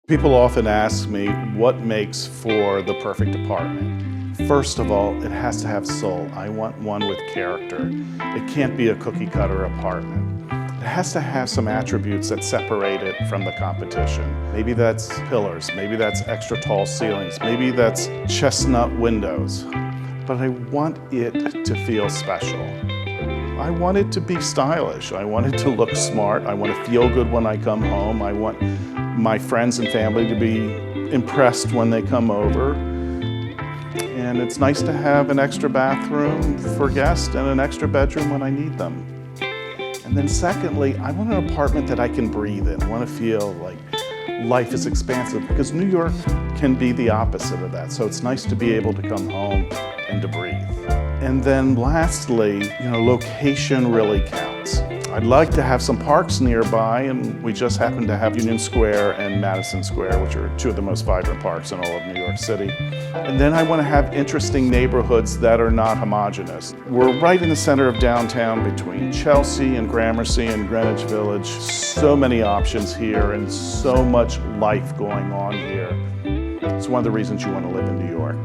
People often ask me what makes for the perfect apartment. First of all, it has to have soul. I want one with character. It can't be a cookie cutter apartment. It has to have some attributes that separate it from the competition. Maybe that's pillars, maybe that's extra tall ceilings, maybe that's chestnut windows. But I want it to feel special. I want it to be stylish. I want it to look smart. I want to feel good when I come home. I want my friends and family to be impressed when they come over. And it's nice to have an extra bathroom for guests and an extra bedroom when I need them. And then secondly, I want an apartment that I can breathe in. I want to feel like life is expansive, because New York can be the opposite of that. So it's nice to be able to come home and to breathe. And then lastly, location really counts. I'd like to have some parks nearby, and we just happen to have Union Square and Madison Square, which are two of the most vibrant parks in all of New York City. And then I want to have interesting neighborhoods that are not homogeneous. We're right in the center of downtown between Chelsea and Gramercy and Greenwich Village. So many options here and so much life going on here. It's one of the reasons you want to live in New York.